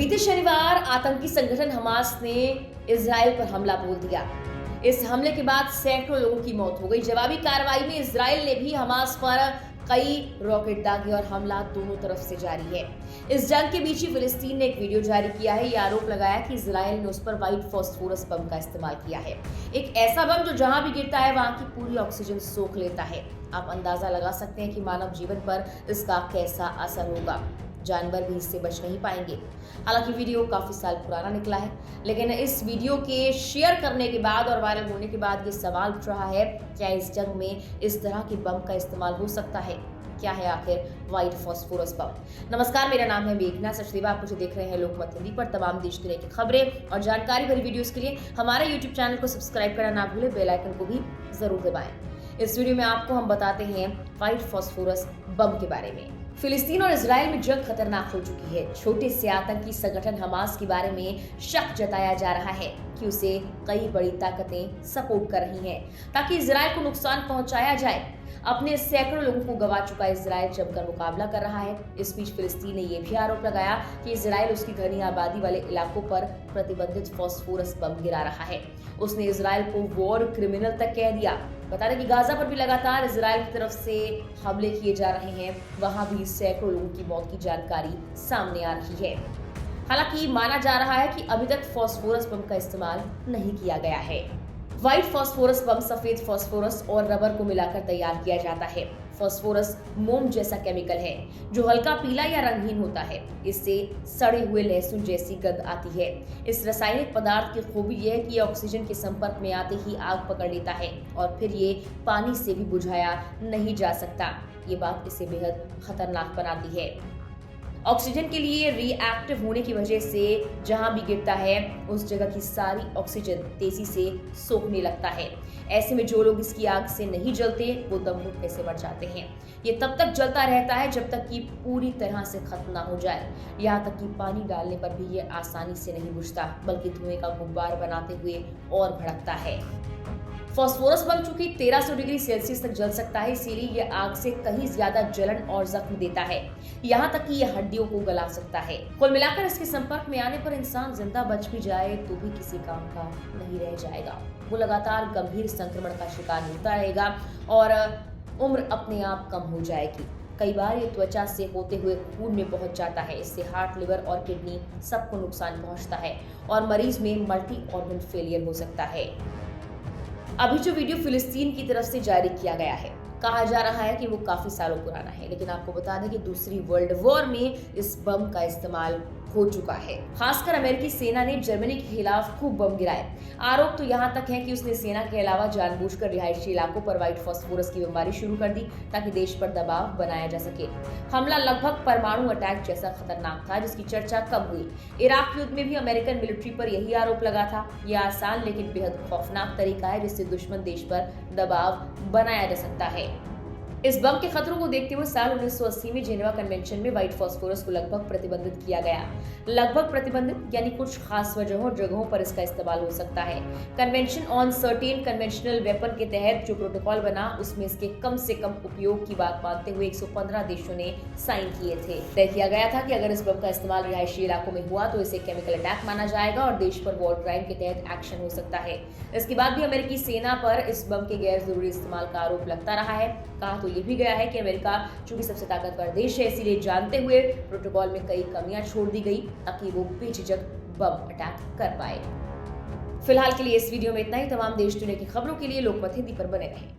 बीते शनिवार आतंकी संगठन हमास ने इजराइल पर हमला बोल दिया। इस हमले के बाद सैकड़ों लोगों की मौत हो गई। जवाबी कार्रवाई में इजराइल ने भी हमास पर कई रॉकेट दागे और हमला दोनों तरफ से जारी है। इस जंग के बीच ही फिलिस्तीन ने एक वीडियो जारी किया है। ये आरोप लगाया कि इजराइल ने उस पर व्हाइट फास्फोरस बम का इस्तेमाल किया है, एक ऐसा बम जो जहां भी गिरता है वहां की पूरी ऑक्सीजन सोख लेता है। आप अंदाजा लगा सकते हैं कि मानव जीवन पर इसका कैसा असर होगा। जानवर भी इससे बच नहीं पाएंगे। हालांकि वीडियो काफी साल पुराना निकला है, लेकिन इस वीडियो के शेयर करने के बाद और वायरल होने के बाद ये सवाल उठ रहा है, क्या इस जंग में इस तरह के बम का इस्तेमाल हो सकता है? क्या है आखिर व्हाइट फास्फोरस बम? नमस्कार, मेरा नाम है मेघना सचदेवा। आप मुझे देख रहे हैं लोकमत हिंदी पर। तमाम देश दुनिया की खबरें और जानकारी भरी वीडियोस के लिए हमारे YouTube चैनल को सब्सक्राइब करना ना भूलें, बेल आइकन को भी जरूर दबाएं। इस वीडियो में आपको हम बताते हैं व्हाइट फास्फोरस बम के बारे में। फिलिस्तीन और इजराइल में जंग खतरनाक हो चुकी है। छोटे से आतंकी संगठन हमास के बारे में शक जताया जा रहा है कि उसे कई बड़ी ताकतें सपोर्ट कर रही हैं ताकि इजराइल को नुकसान पहुंचाया जाए। अपने सैकड़ों लोगों को गंवा चुका इजराइल जमकर मुकाबला कर रहा है। इस बीच फिलिस्तीन ने यह भी आरोप लगाया कि इजराइल उसकी घनी आबादी वाले इलाकों पर प्रतिबंधित फास्फोरस बम गिरा रहा है। उसने इजराइल को वॉर क्रिमिनल तक कह दिया। बता दें कि गाजा पर भी लगातार इजराइल की तरफ से हमले किए जा रहे हैं। वहां भी सैकड़ों लोगों की मौत की जानकारी सामने आ रही है। हालांकि माना जा रहा है कि अभी तक फास्फोरस बम का इस्तेमाल नहीं किया गया है। व्हाइट फास्फोरस बम सफेद फास्फोरस और रबर को मिलाकर तैयार किया जाता है। फास्फोरस मोम जैसा केमिकल है जो हल्का पीला या रंगहीन होता है। इससे सड़े हुए लहसुन जैसी गंध आती है। इस रासायनिक पदार्थ की खूबी यह है कि यह ऑक्सीजन के संपर्क में आते ही आग पकड़ लेता है और फिर ये पानी से भी बुझाया नहीं जा सकता। ये बात इसे बेहद खतरनाक बनाती है। ऑक्सीजन के लिए रिएक्टिव होने की वजह से जहां भी गिरता है उस जगह की सारी ऑक्सीजन तेजी से सोखने लगता है। ऐसे में जो लोग इसकी आग से नहीं जलते वो दम घुटने से मर जाते हैं। ये तब तक जलता रहता है जब तक कि पूरी तरह से खत्म ना हो जाए। यहाँ तक कि पानी डालने पर भी ये आसानी से नहीं बुझता, बल्कि धुएं का गुब्बार बनाते हुए और भड़कता है। फास्फोरस बम चूंकि 1300 डिग्री सेल्सियस तक जल सकता है, इसीलिए यह आग से कहीं ज्यादा जलन और जख्म देता है। यहाँ तक कि यह हड्डियों को गला सकता है। कुल मिलाकर इसके संपर्क में आने पर इंसान जिंदा बच भी जाए तो भी किसी काम का नहीं रह जाएगा। वो लगातार गंभीर संक्रमण का शिकार होता रहेगा और उम्र अपने आप कम हो जाएगी। कई बार ये त्वचा से होते हुए खून में पहुंच जाता है। इससे हार्ट, लिवर और किडनी सबको नुकसान पहुंचता है और मरीज में मल्टी ऑर्गन फेलियर हो सकता है। अभी जो वीडियो फिलिस्तीन की तरफ से जारी किया गया है, कहा जा रहा है कि वो काफी सालों पुराना है, लेकिन आपको बता दें कि दूसरी वर्ल्ड वॉर में इस बम का इस्तेमाल हो चुका है। खासकर अमेरिकी सेना ने जर्मनी के खिलाफ खूब बम गिराए। आरोप तो यहाँ तक है कि उसने सेना के अलावा जानबूझकर रिहायशी इलाकों पर व्हाइट फास्फोरस की बमबारी शुरू कर दी ताकि देश पर दबाव बनाया जा सके। हमला लगभग परमाणु अटैक जैसा खतरनाक था जिसकी चर्चा कब हुई। इराक युद्ध में भी अमेरिकन मिलिट्री पर यही आरोप लगा था। यह आसान लेकिन बेहद खौफनाक तरीका है जिससे दुश्मन देश पर दबाव बनाया जा सकता है। इस बम के खतरों को देखते हुए साल 1980 में जेनेवा कन्वेंशन में व्हाइट फास्फोरस को लगभग प्रतिबंधित किया गया। लगभग प्रतिबंधित यानी कुछ खास वजहों जगहों पर इसका इस्तेमाल हो सकता है। Convention on certain conventional weapon के तहत जो प्रोटोकॉल बना उसमें इसके कम से कम उपयोग की बात मानते हुए 115 देशों ने साइन किए थे। तय किया गया था कि अगर इस बम का इस्तेमाल रिहायशी इलाकों में हुआ तो इसे केमिकल अटैक माना जाएगा और देश पर वॉर क्राइम के तहत एक्शन हो सकता है। इसके बाद भी अमेरिकी सेना पर इस बम के गैर जरूरी इस्तेमाल का आरोप लगता रहा है। कहा तो ये भी गया है कि अमेरिका चूंकि सबसे ताकतवर देश है, इसीलिए जानते हुए प्रोटोकॉल में कई कमियां छोड़ दी गई ताकि वो बेझिझक बम अटैक कर पाए। फिलहाल के लिए इस वीडियो में इतना ही। तमाम देश दुनिया की खबरों के लिए लोकमत हिंदी पर बने रहें।